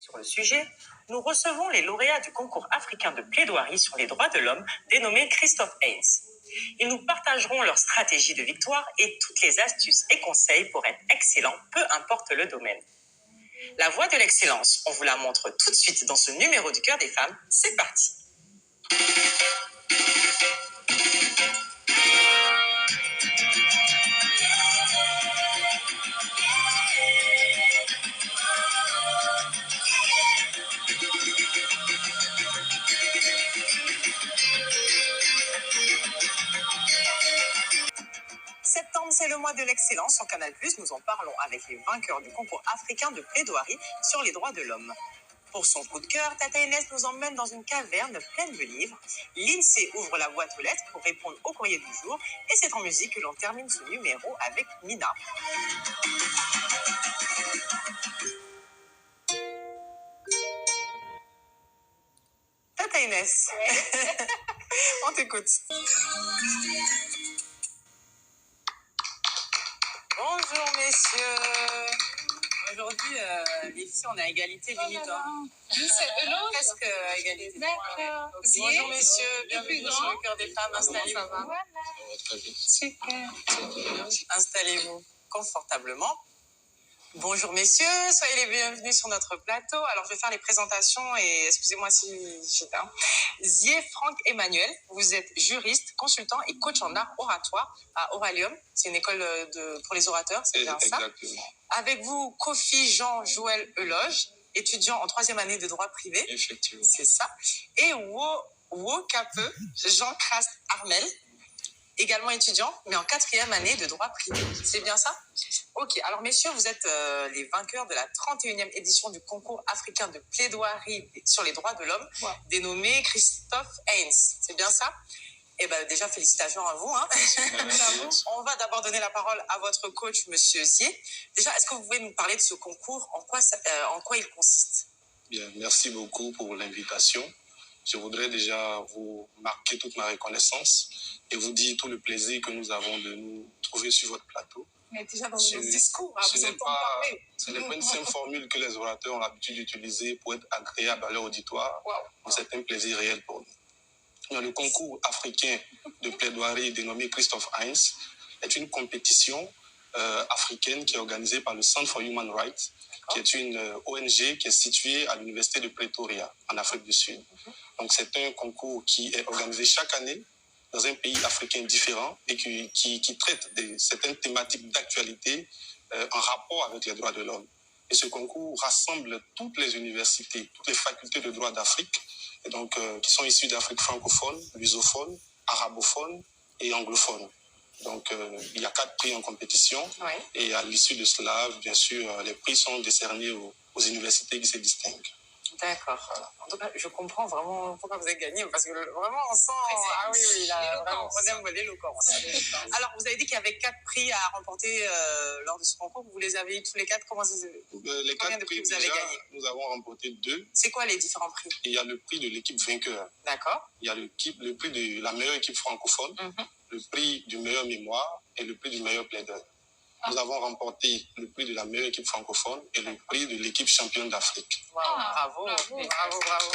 Sur le sujet, nous recevons les lauréats du concours africain de plaidoirie sur les droits de l'homme, dénommé Christophe Haynes. Ils nous partageront leur stratégie de victoire et toutes les astuces et conseils pour être excellents, peu importe le domaine. La voie de l'excellence, on vous la montre tout de suite dans ce numéro du Cœur des femmes. C'est parti. Septembre, c'est le mois de l'excellence. Sur Canal+, nous en parlons avec les vainqueurs du concours africain de plaidoirie sur les droits de l'homme. Pour son coup de cœur, Tata Inès nous emmène dans une caverne pleine de livres. L'INSEE ouvre la boîte aux lettres pour répondre au courrier du jour. Et c'est en musique que l'on termine ce numéro avec Mina. Tata Inès, on t'écoute. Bonjour messieurs. Aujourd'hui, les filles, on a égalité limite. Presque égalité. D'accord. Okay. Bonjour messieurs, bienvenue sur le Cœur des femmes. Installez-vous. Voilà. Super. Installez-vous confortablement. Bonjour messieurs, soyez les bienvenus sur notre plateau. Alors je vais faire les présentations et excusez-moi si j'éteins. Zié Franck Emmanuel, vous êtes juriste, consultant et coach en art oratoire à Oralium. C'est une école pour les orateurs, c'est bien ça? Exactement. Avec vous, Kofi Jean-Joël Eloge, étudiant en 3e année de droit privé. Effectivement. C'est ça. Et Wo Capeux, Jean Crast Armel, également étudiant, mais en 4e année de droit privé. C'est bien ça? Ok, alors messieurs, vous êtes les vainqueurs de la 31e édition du concours africain de plaidoirie sur les droits de l'homme, dénommé Christophe Haynes. C'est bien ça? Eh bien déjà, félicitations à vous. Hein. On va d'abord donner la parole à votre coach, monsieur Zié. Déjà, est-ce que vous pouvez nous parler de ce concours, en quoi il consiste? Bien, merci beaucoup pour l'invitation. Je voudrais déjà vous marquer toute ma reconnaissance et vous dire tout le plaisir que nous avons de nous trouver sur votre plateau. Mais déjà dans le discours, vous entendez parler. Ce n'est pas une simple formule que les orateurs ont l'habitude d'utiliser pour être agréables à leur auditoire. Wow. C'est un plaisir réel pour nous. Dans le concours africain de plaidoirie dénommé Christophe Haynes est une compétition africaine qui est organisée par le Center for Human Rights, qui est une ONG qui est située à l'université de Pretoria, en Afrique du Sud. Donc c'est un concours qui est organisé chaque année dans un pays africain différent et qui traite de certaines thématiques d'actualité en rapport avec les droits de l'homme. Et ce concours rassemble toutes les universités, toutes les facultés de droit d'Afrique, et donc, qui sont issues d'Afrique francophone, lusophone, arabophone et anglophone. Donc, il y a 4 prix en compétition. Ouais. Et à l'issue de cela, bien sûr, les prix sont décernés aux universités qui se distinguent. D'accord. Voilà. En tout cas, je comprends vraiment pourquoi vous avez gagné, parce que vraiment, on sent... Ah oui, là, vraiment, on aime l'éloquence. Alors, vous avez dit qu'il y avait 4 prix à remporter lors de ce concours. Vous les avez eu tous les 4. Combien les 4 prix, vous avez gagné? Nous avons remporté 2. C'est quoi les différents prix? Il y a le prix de l'équipe vainqueur. D'accord. Il y a le prix de la meilleure équipe francophone, le prix du meilleur mémoire et le prix du meilleur plaideur. Nous avons remporté le prix de la meilleure équipe francophone et le prix de l'équipe championne d'Afrique. Wow, bravo.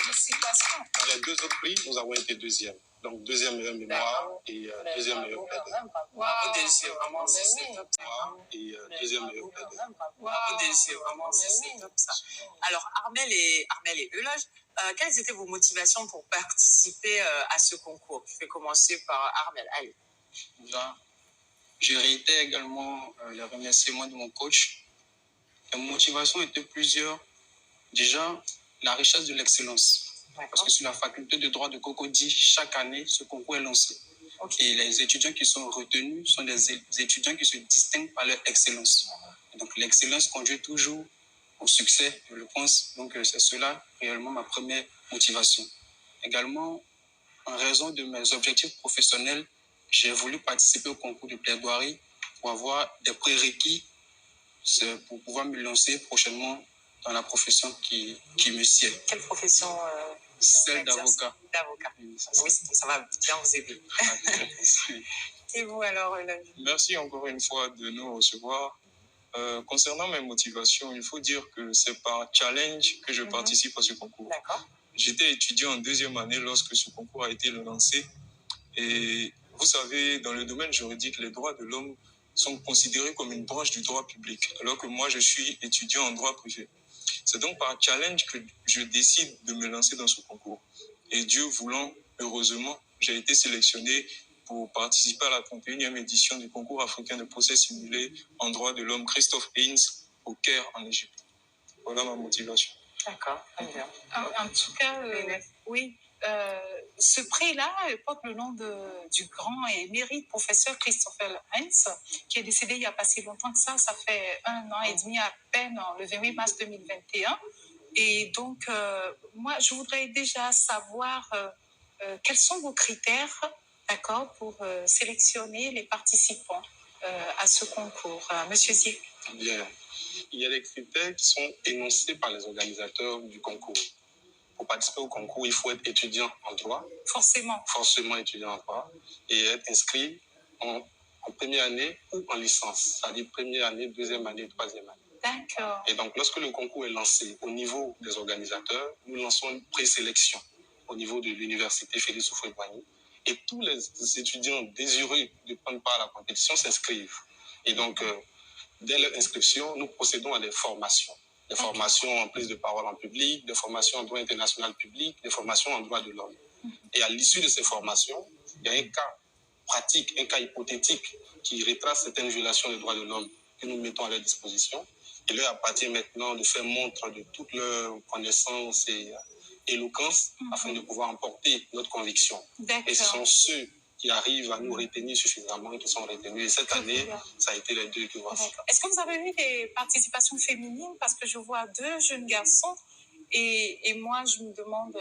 Félicitations. Dans les 2 autres prix, nous avons été 2e. Donc, 2e meilleur mémoire et 2e meilleur plaideur. Bravo, c'est vraiment top. Et 2e meilleur plaideur. Bravo, c'est vraiment top ça. Alors, Armel et Eloge, quelles étaient vos motivations pour participer à ce concours? Je vais commencer par Armel. Allez. Je réitère également les remerciements de mon coach. Les motivations étaient plusieurs. Déjà, la richesse de l'excellence. Parce que sur la faculté de droit de Cocody, chaque année, ce concours est lancé. Okay. Et les étudiants qui sont retenus sont des étudiants qui se distinguent par leur excellence. Et donc, l'excellence conduit toujours au succès, je le pense. Donc, c'est cela réellement ma première motivation. Également, en raison de mes objectifs professionnels, j'ai voulu participer au concours de plaidoirie pour avoir des prérequis pour pouvoir me lancer prochainement dans la profession qui me sied. Quelle profession Celle d'avocat. D'avocat. Oui, ça va bien vous aider. Et vous alors, Merci encore une fois de nous recevoir. Concernant mes motivations, il faut dire que c'est par challenge que je participe à ce concours. D'accord. J'étais étudiant en 2e année lorsque ce concours a été lancé. Et vous savez, dans le domaine juridique, les droits de l'homme sont considérés comme une branche du droit public, alors que moi, je suis étudiant en droit privé. C'est donc par challenge que je décide de me lancer dans ce concours. Et Dieu voulant, heureusement, j'ai été sélectionné pour participer à la 31e édition du concours africain de procès simulé en droit de l'homme Christophe Haynes au Caire, en Égypte. Voilà ma motivation. D'accord, très bien. En tout cas, oui. Ce prix-là porte le nom du grand et émérite professeur Christopher Heinz, qui est décédé il n'y a pas si longtemps que ça fait 1 an et demi à peine, le 28 mars 2021. Et donc, moi, je voudrais déjà savoir quels sont vos critères, d'accord, pour sélectionner les participants à ce concours. Monsieur Zier. Bien. Il y a des critères qui sont énoncés par les organisateurs du concours. Pour participer au concours, il faut être étudiant en droit. Forcément. Forcément étudiant en droit. Et être inscrit en première année ou en licence. C'est-à-dire première année, 2e année, 3e année. D'accord. Et donc, lorsque le concours est lancé au niveau des organisateurs, nous lançons une présélection au niveau de l'université Félix Houphouët-Boigny. Et tous les étudiants désireux de prendre part à la compétition s'inscrivent. Et donc, dès leur inscription, nous procédons à des formations. Des formations en prise de parole en public, des formations en droit international public, des formations en droit de l'homme. Et à l'issue de ces formations, il y a un cas pratique, un cas hypothétique qui retrace certaines violations des droits de l'homme que nous mettons à leur disposition. Il leur appartient maintenant de faire montre de toute leur connaissance et éloquence afin de pouvoir emporter notre conviction. Et ce sont ceux qui arrivent à nous retenir suffisamment et qui sont retenus. Et cette année, ça a été les 2 que voici. Est-ce que vous avez eu des participations féminines? Parce que je vois 2 jeunes garçons et moi, je me demande...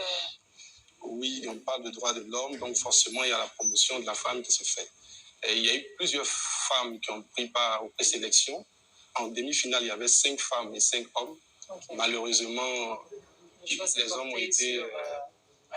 Oui, on parle de droits de l'homme, donc forcément, il y a la promotion de la femme qui se fait. Et il y a eu plusieurs femmes qui ont pris part aux présélections. En demi-finale, il y avait 5 femmes et 5 hommes. Okay. Malheureusement, les hommes ont été...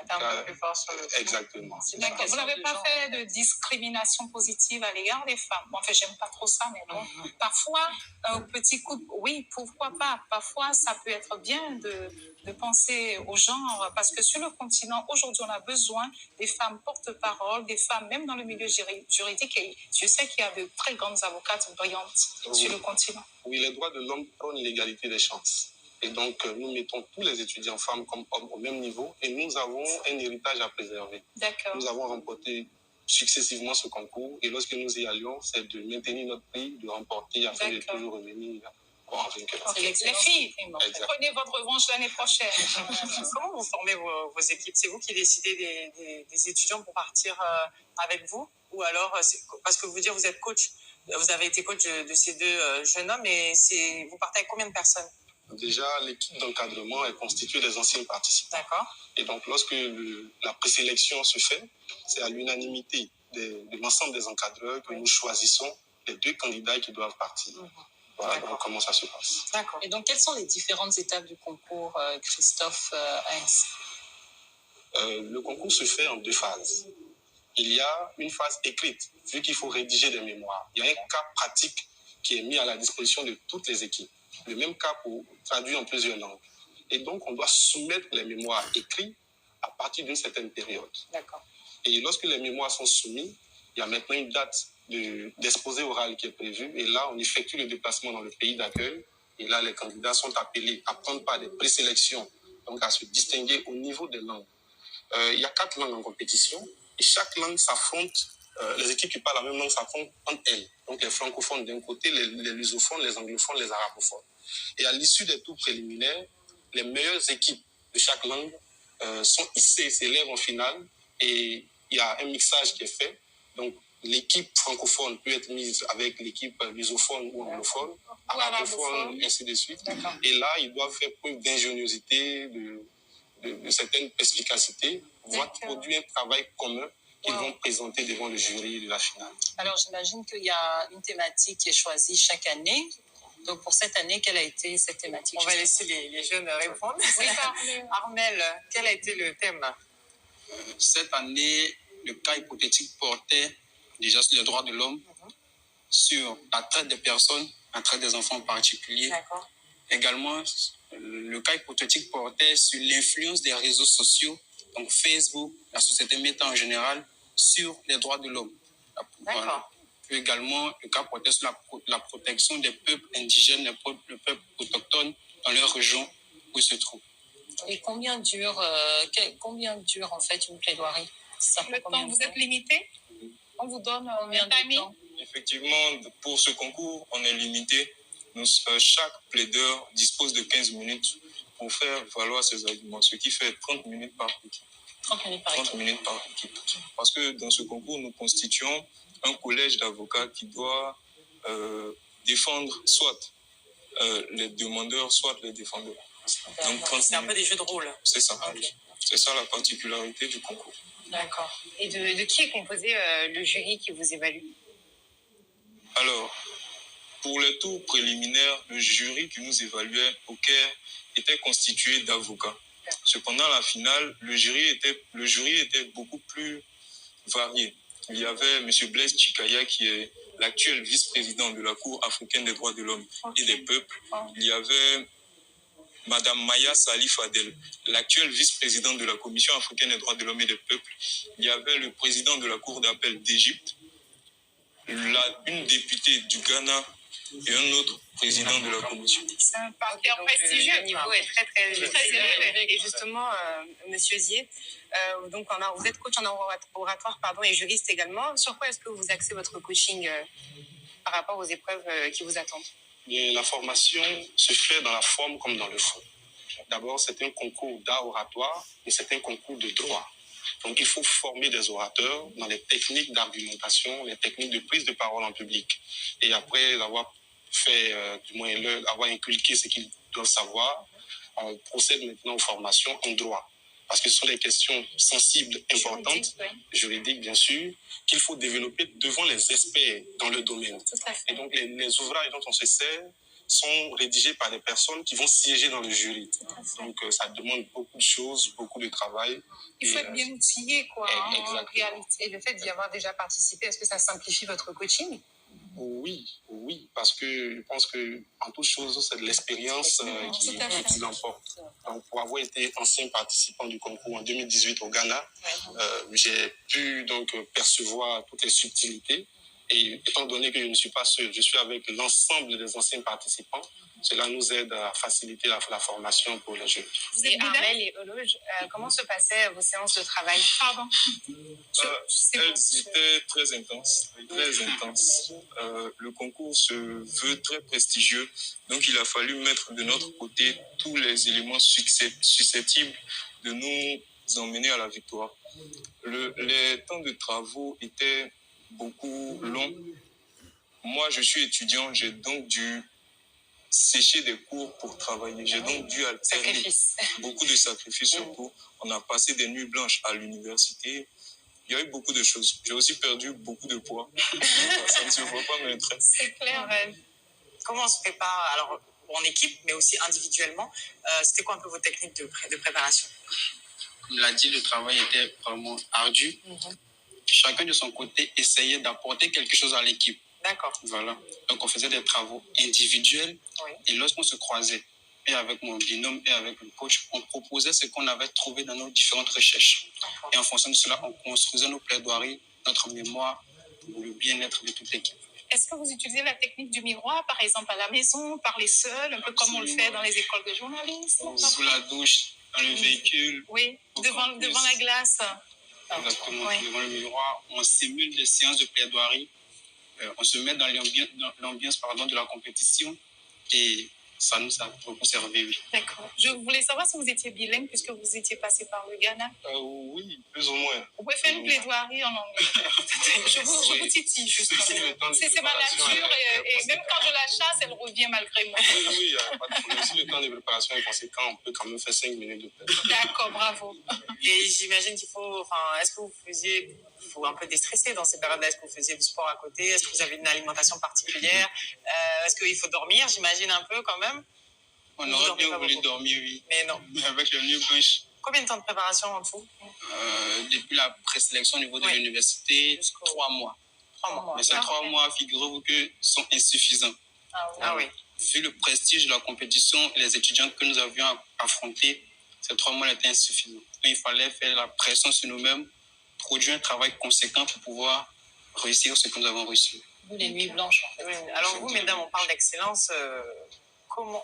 un peu plus fort sur le... Exactement. D'accord. Vous n'avez pas fait de discrimination positive à l'égard des femmes. Bon, en fait, j'aime pas trop ça, mais bon. Parfois, un petit coup de... Oui, pourquoi pas. Parfois, ça peut être bien de penser au genre, parce que sur le continent, aujourd'hui, on a besoin des femmes porte-parole, des femmes, même dans le milieu juridique. Et je sais qu'il y a de très grandes avocates brillantes sur le continent. Oui, les droits de l'homme prônent l'égalité des chances. Et donc, nous mettons tous les étudiants, femmes comme hommes, au même niveau. Et nous avons un héritage à préserver. D'accord. Nous avons remporté successivement ce concours. Et lorsque nous y allions, c'est de maintenir notre prix, de remporter afin de toujours revenir en vainqueur. Okay. Les filles, prenez votre revanche l'année prochaine. Comment vous formez vos équipes? C'est vous qui décidez des étudiants pour partir avec vous? Ou alors, parce que vous êtes coach, vous avez été coach de ces 2 jeunes hommes, et vous partez avec combien de personnes? Déjà, l'équipe d'encadrement est constituée des anciens participants. D'accord. Et donc, lorsque la présélection se fait, c'est à l'unanimité de l'ensemble des encadreurs que nous choisissons les 2 candidats qui doivent partir. Voilà donc comment ça se passe. D'accord. Et donc, quelles sont les différentes étapes du concours, Christophe Heinz? Le concours se fait en 2 phases. Il y a une phase écrite, vu qu'il faut rédiger des mémoires. Il y a un cas pratique qui est mis à la disposition de toutes les équipes. Le même cas pour traduire en plusieurs langues. Et donc, on doit soumettre les mémoires écrites à partir d'une certaine période. D'accord. Et lorsque les mémoires sont soumises, il y a maintenant une date d'exposé oral qui est prévue. Et là, on effectue le déplacement dans le pays d'accueil. Et là, les candidats sont appelés à prendre part des présélections, donc à se distinguer au niveau des langues. Il y a 4 langues en compétition. Et chaque langue s'affronte. Les équipes qui parlent la même langue s'affrontent entre elles. Donc les francophones d'un côté, les lusophones, les anglophones, les arabophones. Et à l'issue des tours préliminaires, les meilleures équipes de chaque langue sont hissées, s'élèvent en finale. Et il y a un mixage qui est fait. Donc l'équipe francophone peut être mise avec l'équipe lusophone ou anglophone, arabophone, ainsi de suite. Et là, ils doivent faire preuve d'ingéniosité, de certaine perspicacité, voire produire un travail commun qu'ils vont présenter devant le jury de la finale. Alors, j'imagine qu'il y a une thématique qui est choisie chaque année. Donc, pour cette année, quelle a été cette thématique? On va laisser les jeunes répondre. Oui, Armel, quel a été le thème? Cette année, le cas hypothétique portait déjà sur les droits de l'homme, sur la traite des personnes la traite des enfants en particulier. D'accord. Également, le cas hypothétique portait sur l'influence des réseaux sociaux, donc Facebook, la société méta en général, sur les droits de l'homme. D'accord. Voilà. Puis également, le cas portait sur la protection des peuples indigènes, les peuples autochtones dans leur région où ils se trouvent. Et combien dure en fait une plaidoirie? Ça Le temps, vous êtes limité? On vous donne combien un de timing? temps? Effectivement, pour ce concours, on est limité. Chaque plaideur dispose de 15 minutes pour faire valoir ses arguments, ce qui fait 30 minutes par équipe. 30 minutes par 30 équipe. minutes par équipe. Parce que dans ce concours, nous constituons un collège d'avocats qui doit défendre soit les demandeurs, soit les défendeurs. Donc, 30 C'est un peu minutes. des jeux de rôle. C'est ça. Ok. C'est ça la particularité du concours. D'accord. Et de qui est composé le jury qui vous évalue? Alors, pour les tours préliminaires, le jury qui nous évaluait au Caire était constitué d'avocats. Cependant, à la finale, le jury était beaucoup plus varié. Il y avait M. Blaise Chikaya, qui est l'actuel vice-président de la Cour africaine des droits de l'homme et des peuples. Il y avait Mme Maya Salif Adel, l'actuelle vice-présidente de la Commission africaine des droits de l'homme et des peuples. Il y avait le président de la Cour d'appel d'Égypte, une députée du Ghana et un autre président de la Commission. C'est un parterre prestigieux. Le niveau est très, très, très élevé. Et justement, Monsieur Zier, donc vous êtes coach en oratoire et juriste également. Sur quoi est-ce que vous axez votre coaching par rapport aux épreuves qui vous attendent? Et la formation se fait dans la forme comme dans le fond. D'abord, c'est un concours d'art oratoire, mais c'est un concours de droit. Donc, il faut former des orateurs dans les techniques d'argumentation, les techniques de prise de parole en public. Et après avoir fait, avoir inculqué ce qu'ils doivent savoir, on procède maintenant aux formations en droit. Parce que ce sont des questions sensibles, importantes, juridiques bien sûr, qu'il faut développer devant les experts dans le domaine. Et donc, les ouvrages dont on se sert sont rédigés par des personnes qui vont siéger dans le jury. Donc, ça demande beaucoup de choses, beaucoup de travail. Il faut être bien outillé, quoi, en réalité. Et le fait d'y avoir déjà participé, est-ce que ça simplifie votre coaching? Oui, parce que je pense que en toute chose, c'est de l'expérience qui l'emporte. Donc, pour avoir été ancien participant du concours en 2018 au Ghana, j'ai pu donc percevoir toutes les subtilités. Et étant donné que je ne suis pas seul, je suis avec l'ensemble des anciens participants. Cela nous aide à faciliter la formation pour les jeunes. Et Armel et Ologe, comment se passaient vos séances de travail? Pardon. Elles étaient très intenses. Le concours se veut très prestigieux. Donc, il a fallu mettre de notre côté tous les éléments susceptibles de nous emmener à la victoire. Les temps de travaux étaient beaucoup longs. Moi, je suis étudiant, j'ai donc dû sécher des cours pour travailler. J'ai donc dû alterner beaucoup de sacrifices surtout. On a passé des nuits blanches à l'université. Il y a eu beaucoup de choses. J'ai aussi perdu beaucoup de poids. Ça ne se voit pas, mais très. C'est clair. Comment on se prépare, alors en équipe, mais aussi individuellement? C'était quoi un peu vos techniques de préparation? Comme l'a dit, le travail était vraiment ardu. Chacun de son côté essayait d'apporter quelque chose à l'équipe. D'accord. Voilà. Donc, on faisait des travaux individuels. Oui. Et lorsqu'on se croisait, et avec mon binôme et avec le coach, on proposait ce qu'on avait trouvé dans nos différentes recherches. Et en fonction de cela, on construisait nos plaidoiries, notre mémoire, pour le bien-être de toute l'équipe. Est-ce que vous utilisez la technique du miroir, par exemple, à la maison, parler seul, un peu comme on le fait dans les écoles de journalisme? Sous la douche, dans le véhicule. Oui, devant la glace. Exactement, devant le miroir. On simule des séances de plaidoirie. On se met dans l'ambiance de la compétition et ça nous a beaucoup servi, oui. D'accord. Je voulais savoir si vous étiez bilingue puisque vous étiez passé par le Ghana. Oui, plus ou moins. Vous pouvez faire une plaidoirie en anglais. je vous titille, justement. C'est ma nature et même quand je la chasse, elle revient malgré moi. Oui, il n'y a pas de problème. Si le temps de préparation est conséquent, on peut quand même faire 5 minutes de préparation. D'accord, bravo. Et j'imagine qu'il faut, est-ce que il faut un peu déstresser dans ces périodes-là? Est-ce que vous faisiez du sport à côté? Est-ce que vous avez une alimentation particulière? Est-ce qu'il faut dormir, j'imagine, un peu quand même? On aurait bien voulu dormir, oui. Mais non. Avec le nuit blanche. Combien de temps de préparation en tout? Depuis la présélection au niveau de l'université, 3 mois. 3 mois. Mais ces 3 mois, figurez-vous que sont insuffisants. Ah oui. Vu le prestige de la compétition et les étudiants que nous avions affrontés, ces 3 mois étaient insuffisants. Donc, il fallait faire la pression sur nous-mêmes, produire un travail conséquent pour pouvoir réussir ce que nous avons réussi. Les nuits blanches, en fait. Oui. Alors vous, mesdames, on parle d'excellence. Comment,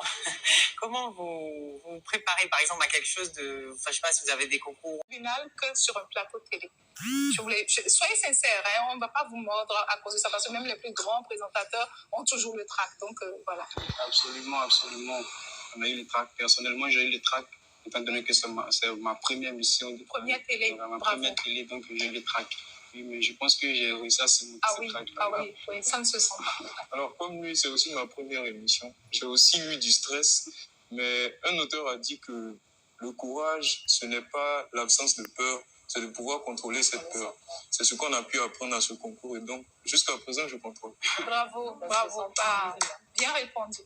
comment vous vous préparez, par exemple, à quelque chose de... Enfin, je sais pas si vous avez des concours. Final que sur un plateau télé. Soyez sincères, hein, on ne va pas vous mordre à cause de ça, parce que même les plus grands présentateurs ont toujours le trac. Donc, voilà. Absolument, absolument. On a eu le trac. Personnellement, j'ai eu le trac, étant donné que c'est ma première mission. Première télé, ma bravo. première télé, donc j'ai eu le trac. Oui, mais je pense que j'ai réussi à surmonter ce trac-là. Ah oui, oui, ça ne se sent pas. Alors, comme lui, c'est aussi ma première émission. J'ai aussi eu du stress, mais un auteur a dit que le courage, ce n'est pas l'absence de peur, c'est de pouvoir contrôler cette peur. C'est ce qu'on a pu apprendre à ce concours et donc, jusqu'à présent, je contrôle. Bravo, bravo. Ah, bien répondu.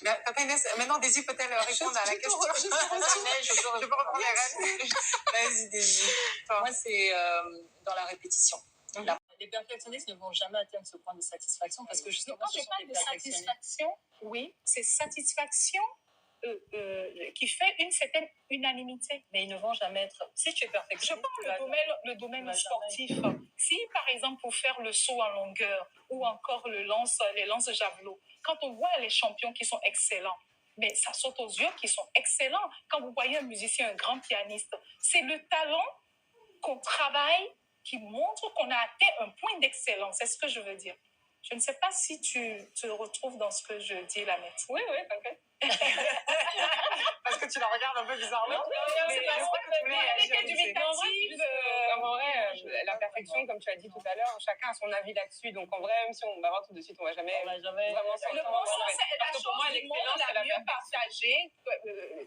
Papa Inès, maintenant, Daisy peut-elle répondre à la question? Je peux reprendre les rênes. Vas-y, Daisy. Moi, c'est dans la répétition. Les perfectionnistes ne vont jamais atteindre ce point de satisfaction parce que justement, Quand je parle de satisfaction, oui, c'est satisfaction qui fait une certaine unanimité. Mais ils ne vont jamais être... Si tu es Je perfectionniste... prends le domaine sportif. Si, par exemple, pour faire le saut en longueur ou encore les lances javelot, quand on voit les champions qui sont excellents, mais ça saute aux yeux qui sont excellents. Quand vous voyez un musicien, un grand pianiste, c'est le talent qu'on travaille qui montre qu'on a atteint un point d'excellence. C'est ce que je veux dire. Je ne sais pas si tu te retrouves dans ce que je dis, Lamette. Oui, t'inquiète. Parce que tu la regardes un peu bizarrement. Non, c'est pas en vrai, la perfection, comme tu as dit tout à l'heure, chacun a son avis là-dessus. Donc en vrai, même si on va voir tout de suite, on va jamais vraiment s'entendre. Le bon sens, c'est la chose pour moi, du monde l'excellence, la mieux partagée.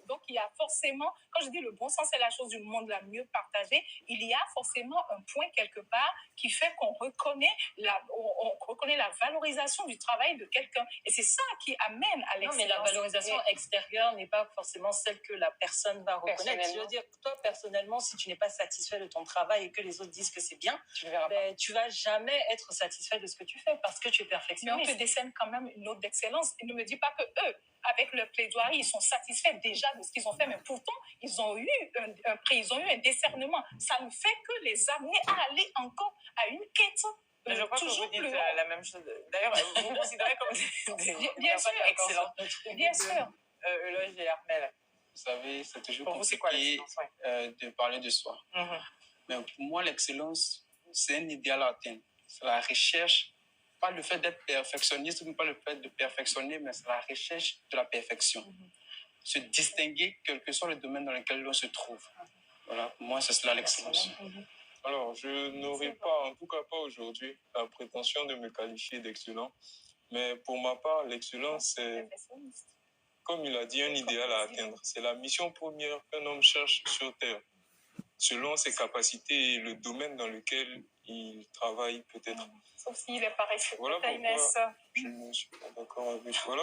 Donc, il y a forcément, quand je dis le bon sens, c'est la chose du monde la mieux partagée, il y a forcément un point quelque part qui fait qu'on reconnaît on reconnaît la valorisation du travail de quelqu'un. Et c'est ça qui amène à l'excellence. Non, mais la valorisation extérieure n'est pas forcément celle que la personne va reconnaître. Je veux dire, toi, personnellement, si tu n'es pas satisfait de ton travail et que les autres disent que c'est bien, tu vas jamais être satisfait de ce que tu fais parce que tu es perfectionniste. Mais on te décerne quand même une note d'excellence. Et ne me dis pas que eux, avec leur plaidoirie, ils sont satisfaits déjà de ce qu'ils ont fait, mais pourtant, ils ont eu un prix, ils ont eu un décernement. Ça ne fait que les amener à aller encore à une quête. Je crois que vous dites la même chose. D'ailleurs, vous vous considérez comme des bien sûr, excellents. Bien sûr. Eloge et Armel. Vous savez, c'est toujours Pour vous, c'est quoi compliqué l'excellence, de parler de soi. Mais pour moi, l'excellence, c'est un idéal à atteindre. C'est la recherche, pas le fait d'être perfectionniste, ou pas le fait de perfectionner, mais c'est la recherche de la perfection. Se distinguer, quel que soit le domaine dans lequel l'on se trouve. Voilà, pour moi, c'est cela l'excellence. Alors, je n'aurai pas, en tout cas pas aujourd'hui, la prétention de me qualifier d'excellent. Mais pour ma part, l'excellence, c'est, comme il a dit, un idéal à atteindre. C'est la mission première qu'un homme cherche sur Terre, selon ses capacités et le domaine dans lequel il travaille peut-être. Sauf s'il est paresseux. Voilà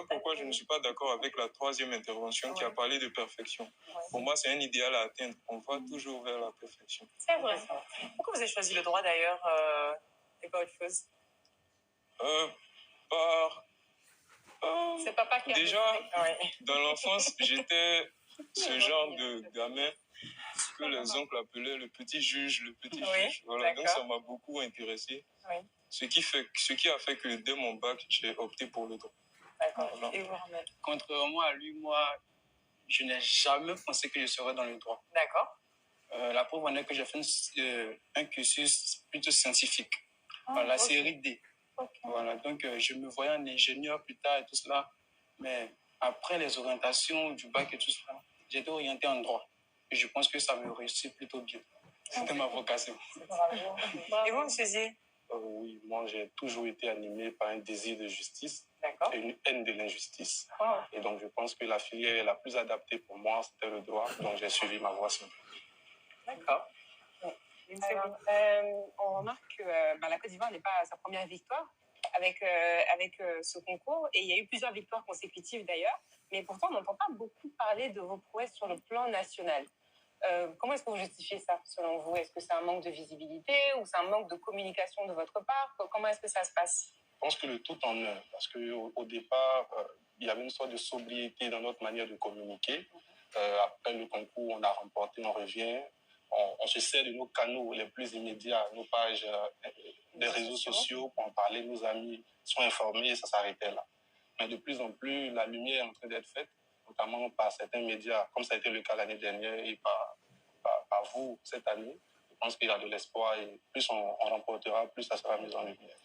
pourquoi je ne suis pas d'accord avec la troisième intervention qui a parlé de perfection. Pour moi, c'est un idéal à atteindre. On va toujours vers la perfection. C'est vrai. Pourquoi vous avez choisi le droit d'ailleurs et pas autre chose? C'est papa qui a déjà, dans l'enfance, j'étais ce genre de gamin que les oncles appelaient le petit juge, le petit juge. Voilà, donc ça m'a beaucoup intéressé. Ce qui a fait que dès mon bac, j'ai opté pour le droit. D'accord. Voilà. Et vous, Armel? Contrairement à lui, moi, je n'ai jamais pensé que je serais dans le droit. D'accord. La preuve en est que j'ai fait un cursus plutôt scientifique. La série D. Voilà, donc je me voyais en ingénieur plus tard et tout cela. Mais après les orientations du bac et tout cela, j'ai été orienté en droit. Et je pense que ça me réussit plutôt bien. C'était ma vocation. Bravo. Et vous, monsieur Zier? Oui, moi j'ai toujours été animé par un désir de justice et une haine de l'injustice. Et donc je pense que la filière la plus adaptée pour moi, c'était le droit. Donc j'ai suivi ma voie simple. D'accord. Alors, on remarque que la Côte d'Ivoire n'est pas à sa première victoire avec ce concours. Et il y a eu plusieurs victoires consécutives d'ailleurs. Mais pourtant, on n'entend pas beaucoup parler de vos prouesses sur le plan national. Comment est-ce que vous justifiez ça, selon vous? Est-ce que c'est un manque de visibilité ou c'est un manque de communication de votre part? Comment est-ce que ça se passe? pense que le tout en un, parce qu'au départ, il y avait une sorte de sobriété dans notre manière de communiquer. Après le concours, on a remporté, on revient. On se sert de nos canaux les plus immédiats, nos pages des réseaux sociaux pour en parler. Nos amis sont informés et ça s'arrêtait là. Mais de plus en plus, la lumière est en train d'être faite, notamment par certains médias, comme ça a été le cas l'année dernière et par vous cette année. Je pense qu'il y a de l'espoir et plus on remportera, plus ça sera mis en lumière.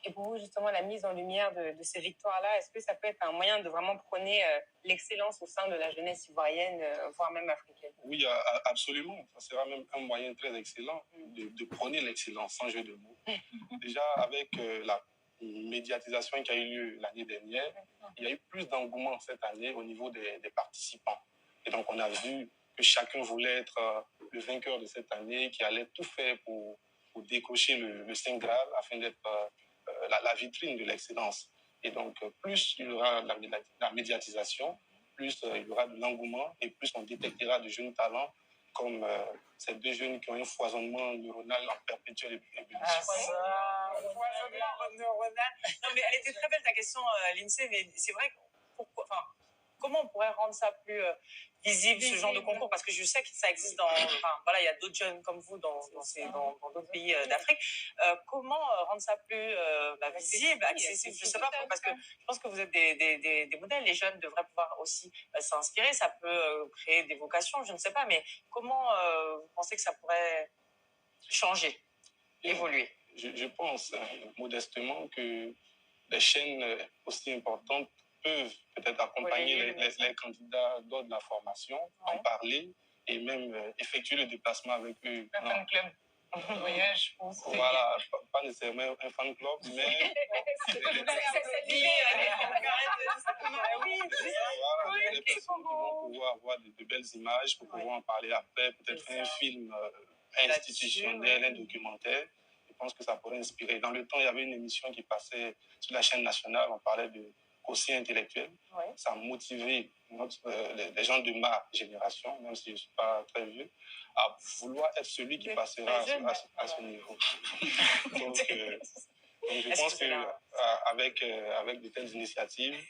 Et pour vous, justement, la mise en lumière de ces victoires-là, est-ce que ça peut être un moyen de vraiment prôner l'excellence au sein de la jeunesse ivoirienne, voire même africaine? Oui, absolument. Ça sera même un moyen très excellent de prôner l'excellence, sans jeu de mots. Déjà, avec la médiatisation qui a eu lieu l'année dernière, il y a eu plus d'engouement cette année au niveau des participants. Et donc, on a vu que chacun voulait être le vainqueur de cette année, qui allait tout faire pour décocher le Saint Graal afin d'être la vitrine de l'excellence. Et donc, plus il y aura la médiatisation, plus il y aura de l'engouement et plus on détectera de jeunes talents comme ces deux jeunes qui ont un foisonnement neuronal en perpétuelle ébullition. Foisonnement neuronal. Non, mais elle était très belle ta question, Lindsay, mais c'est vrai, comment on pourrait rendre ça plus visible, ce genre de concours? Parce que je sais que ça existe il y a d'autres jeunes comme vous dans d'autres pays d'Afrique. Comment rendre ça plus visible, accessible? Je sais pas, parce que je pense que vous êtes des modèles. Les jeunes devraient pouvoir aussi s'inspirer. Ça peut créer des vocations, je ne sais pas. Mais comment vous pensez que ça pourrait changer, évoluer? Je pense modestement que les chaînes aussi importantes peuvent peut-être accompagner les candidats lors de la formation, en parler et même effectuer le déplacement avec eux. Un fan club. Voyage. Voilà, pas nécessairement un fan club, mais des personnes qui vont pouvoir avoir de belles images pour pouvoir en parler après, peut-être un film institutionnel, un documentaire. Je pense que ça pourrait inspirer. Dans le temps, il y avait une émission qui passait sur la chaîne nationale, on parlait de quotient intellectuel. Oui. Ça a motivé les gens de ma génération, même si je ne suis pas très vieux, à vouloir être celui qui passera à ce niveau. donc, je pense qu'avec de telles initiatives,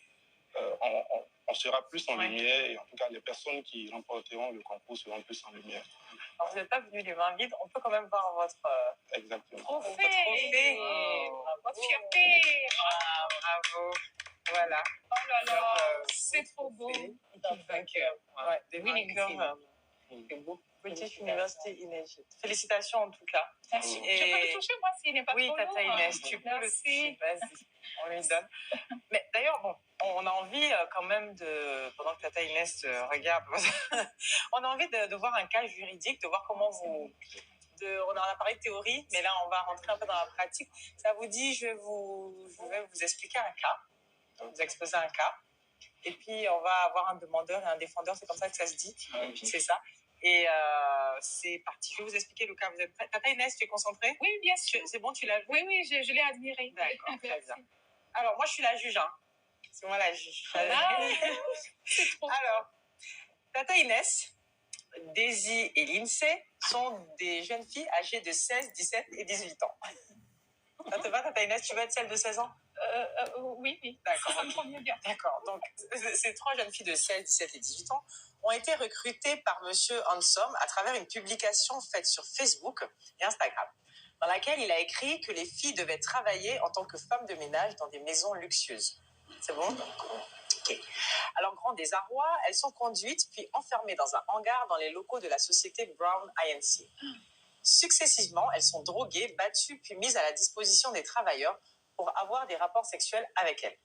on sera plus en lumière et en tout cas, les personnes qui remporteront le concours seront plus en lumière. Alors, vous n'êtes pas venu les mains vides, on peut quand même voir votre trophée. Votre fierté. Bravo. Voilà. Oh là là, c'est trop beau. Des vainqueurs. Ouais, des vainqueurs. British University in Egypt. Félicitations en tout cas. Merci. Je peux le toucher, moi, s'il n'est pas trop lourd. Oui, Tata Inès, tu peux le toucher. Vas-y, on lui donne. Mais d'ailleurs, on a envie quand même pendant que Tata Inès regarde, on a envie de voir un cas juridique, de voir comment vous... on en a parlé de théorie, mais là, on va rentrer un peu dans la pratique. Ça vous dit, je vais vous expliquer un cas, vous exposer un cas, et puis on va avoir un demandeur et un défendeur, c'est comme ça que ça se dit, c'est ça. Et c'est parti. Je vais vous expliquer le cas. Vous êtes prêts? Tata Inès, tu es concentrée? Oui, bien sûr. C'est bon, tu l'as vu? Oui, je l'ai admiré. D'accord, très bien. Alors, moi, je suis la juge. Hein. C'est moi la juge. C'est trop. Alors, Tata Inès, Daisy et Lindsay sont des jeunes filles âgées de 16, 17 et 18 ans. Ça te va, Tata Inès? Tu veux être celle de 16 ans? Oui. D'accord. Ça me convient bien. D'accord. Donc, ces trois jeunes filles de 16, 17 et 18 ans ont été recrutées par Monsieur Handsome à travers une publication faite sur Facebook et Instagram, dans laquelle il a écrit que les filles devaient travailler en tant que femmes de ménage dans des maisons luxueuses. C'est bon? Okay. Alors, grand désarroi, elles sont conduites puis enfermées dans un hangar dans les locaux de la société Brown Inc. Successivement, elles sont droguées, battues puis mises à la disposition des travailleurs pour avoir des rapports sexuels avec elles.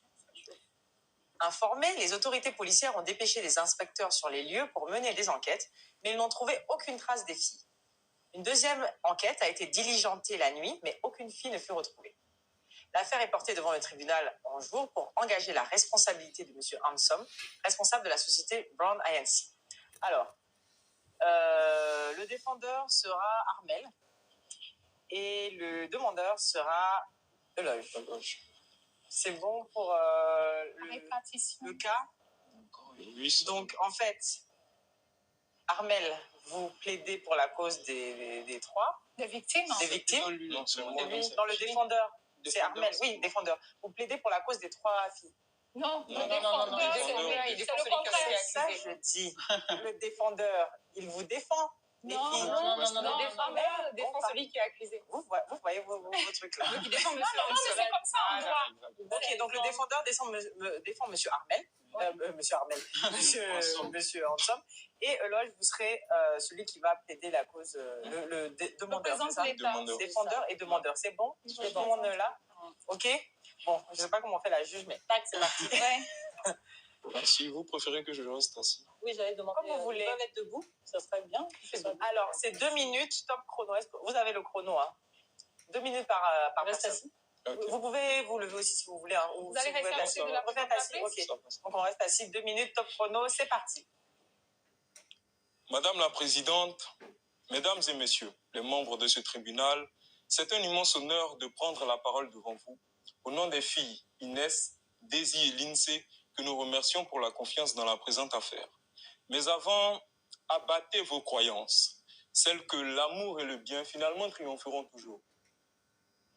Informées, les autorités policières ont dépêché des inspecteurs sur les lieux pour mener des enquêtes, mais ils n'ont trouvé aucune trace des filles. Une deuxième enquête a été diligentée la nuit, mais aucune fille ne fut retrouvée. L'affaire est portée devant le tribunal en jour pour engager la responsabilité de M. Handsome, responsable de la société Brown Inc. Alors, le défendeur sera Armel et le demandeur sera Eloge. C'est bon pour le cas? Oui. Donc, en fait, Armel, vous plaidez pour la cause des trois? Des victimes. Des victimes. Non, dans le défendeur, C'est Armel, oui, défendeur. Vous plaidez pour la cause des 3 filles. Non, Non, c'est le contraire. Ça, je dis. Le défendeur, il vous défend. Les filles. Le défendeur défend celui qui est accusé. Vous voyez vos trucs là. Donc, il défend monsieur Non, mais c'est comme ça en droit. Ok, donc le défendeur défend monsieur Armel. Monsieur Hansom. Et Eloge, vous serez celui qui va plaider la cause, le demandeur. C'est ça? Défendeur et demandeur. C'est bon? Tout le monde là? Ok? Bon, je ne sais pas comment on fait la juge, mais tac, c'est parti. Si vous préférez que je reste assis. Oui, j'allais demander. Comme vous voulez. Ils peuvent être debout, ça serait bien. Alors, c'est 2 minutes, top chrono. Vous avez le chrono, hein? 2 minutes par Reste personne. assis. Okay. Vous pouvez vous lever aussi si vous voulez. Hein, Vous allez rester assis de la première assis. Ok. Donc, on reste assis. 2 minutes, top chrono. C'est parti. Madame la Présidente, Mesdames et Messieurs, les membres de ce tribunal, c'est un immense honneur de prendre la parole devant vous au nom des filles Inès, Daisy et Lindsay, que nous remercions pour la confiance dans la présente affaire. Mais avant, abattez vos croyances, celles que l'amour et le bien finalement triompheront toujours.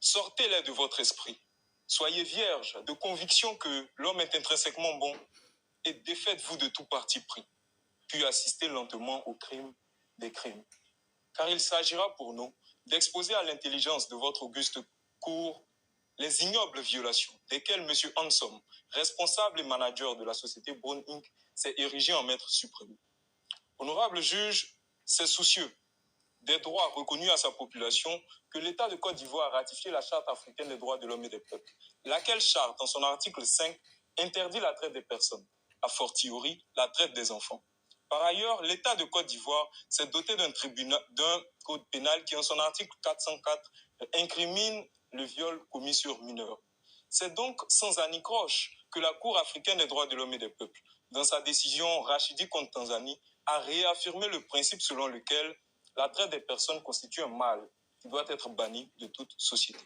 Sortez-les de votre esprit. Soyez vierges de conviction que l'homme est intrinsèquement bon et défaites-vous de tout parti pris, puis assistez lentement au crime des crimes. Car il s'agira pour nous d'exposer à l'intelligence de votre auguste cour les ignobles violations desquelles M. Hansom, responsable et manager de la société Brown Inc., s'est érigé en maître suprême. Honorable juge, c'est soucieux des droits reconnus à sa population que l'État de Côte d'Ivoire a ratifié la Charte africaine des droits de l'homme et des peuples, laquelle charte, en son article 5, interdit la traite des personnes, a fortiori la traite des enfants. Par ailleurs, l'État de Côte d'Ivoire s'est doté d'un code pénal qui, en son article 404, incrimine le viol commis sur mineurs. C'est donc sans anicroche que la Cour africaine des droits de l'homme et des peuples, dans sa décision Rachidi contre Tanzanie, a réaffirmé le principe selon lequel la traite des personnes constitue un mal qui doit être banni de toute société.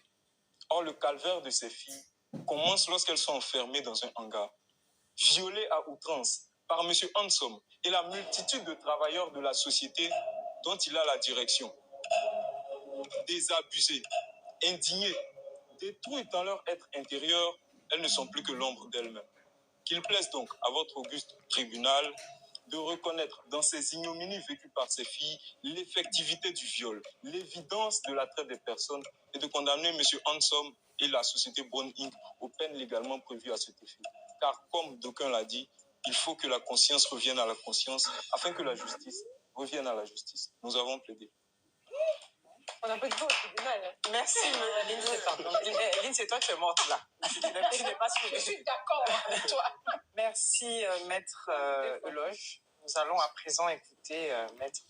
Or, le calvaire de ces filles commence lorsqu'elles sont enfermées dans un hangar, violées à outrance par M. Hansom et la multitude de travailleurs de la société dont il a la direction. Désabusées, indignées, détruites dans leur être intérieur, elles ne sont plus que l'ombre d'elles-mêmes. Qu'il plaise donc à votre auguste tribunal de reconnaître dans ces ignominies vécues par ces filles l'effectivité du viol, l'évidence de la traite des personnes et de condamner M. Hansom et la société Brown Inc. aux peines légalement prévues à cet effet. Car comme d'aucuns l'a dit, il faut que la conscience revienne à la conscience afin que la justice revienne à la justice. Nous avons plaidé. On a pas de au tribunal. Merci, Lynn, c'est toi qui es morte là. Tu n'es pas suivie. Je suis d'accord avec toi. Merci, maître Eloge. Nous allons à présent écouter maître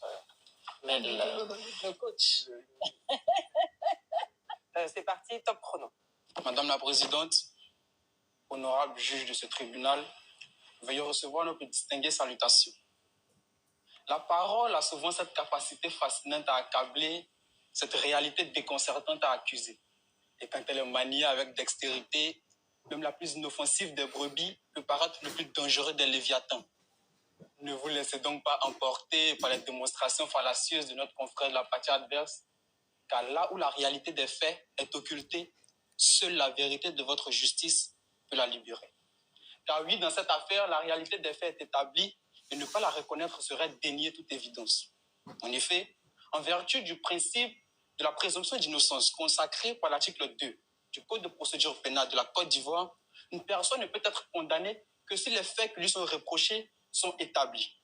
le coach. C'est parti, top chrono. Madame la Présidente, honorable juge de ce tribunal, veuillez recevoir notre distinguée salutation. La parole a souvent cette capacité fascinante à accabler, cette réalité déconcertante à accuser. Et quand elle est maniée avec dextérité, même la plus inoffensive des brebis peut paraître le plus dangereux des léviathans. Ne vous laissez donc pas emporter par les démonstrations fallacieuses de notre confrère de la partie adverse, car là où la réalité des faits est occultée, seule la vérité de votre justice peut la libérer. Car oui, dans cette affaire, la réalité des faits est établie et ne pas la reconnaître serait dénier toute évidence. En effet, en vertu du principe de la présomption d'innocence consacré par l'article 2 du Code de procédure pénale de la Côte d'Ivoire, une personne ne peut être condamnée que si les faits qui lui sont reprochés sont établis.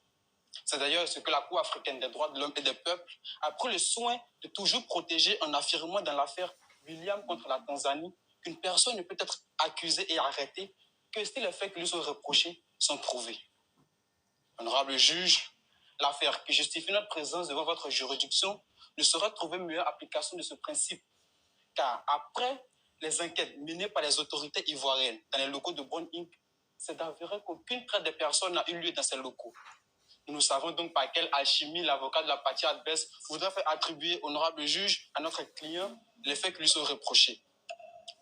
C'est d'ailleurs ce que la Cour africaine des droits de l'homme et des peuples a pris le soin de toujours protéger en affirmant dans l'affaire William contre la Tanzanie qu'une personne ne peut être accusée et arrêtée que si les faits qui lui sont reprochés sont prouvés. Honorable juge, l'affaire qui justifie notre présence devant votre juridiction ne saurait trouver meilleure application de ce principe, car après les enquêtes menées par les autorités ivoiriennes dans les locaux de Brown Inc., c'est d'avouer qu'aucune traite de personne n'a eu lieu dans ces locaux. Nous savons donc par quelle alchimie l'avocat de la partie adverse voudrait faire attribuer, honorable juge, à notre client les faits qui lui sont reprochés.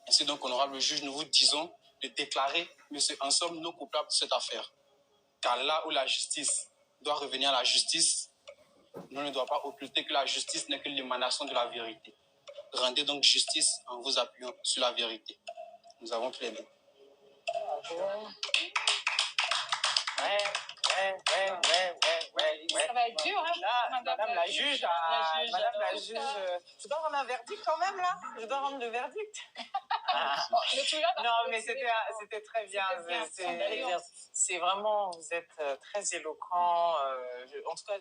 Ainsi donc, honorable juge, nous vous disons de déclarer M. Hansom non coupable de cette affaire. Car là où la justice doit revenir à la justice, on ne doit pas occulter que la justice n'est que l'émanation de la vérité. rendez donc justice en vous appuyant sur la vérité. Nous avons plaidé. Ça va être dur, hein? Là, madame la juge, je dois rendre un verdict quand même, là. Je dois rendre le verdict. Non, mais c'était très bien. C'est vraiment, vous êtes très éloquent. En tout cas,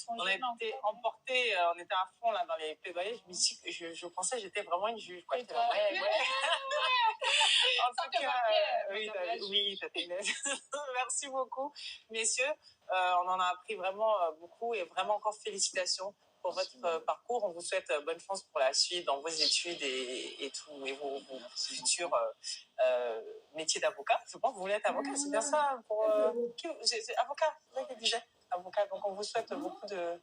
on a été emportés, on était à fond là dans les plaidoyers. Je pensais que j'étais vraiment une juge. Quoi. En tout cas, oui, merci beaucoup, messieurs. On en a appris vraiment beaucoup et vraiment encore félicitations pour votre parcours. On vous souhaite bonne chance pour la suite dans vos études et tout, et vos futurs métiers d'avocat. Je pense que vous voulez être avocat, c'est bien ça pour, avocat, c'est ça qu'elle disait, avocat. Donc on vous souhaite beaucoup de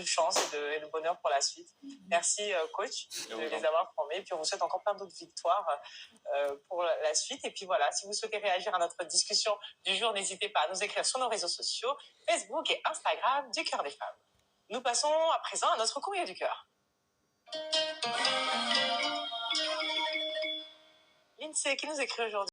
chance et de bonheur pour la suite. Merci coach de les avoir formés. Et puis on vous souhaite encore plein d'autres victoires pour la suite. Et puis voilà, si vous souhaitez réagir à notre discussion du jour, n'hésitez pas à nous écrire sur nos réseaux sociaux, Facebook et Instagram du Cœur des Femmes. Nous passons à présent à notre courrier du cœur. Lindsay, qui nous écrit aujourd'hui?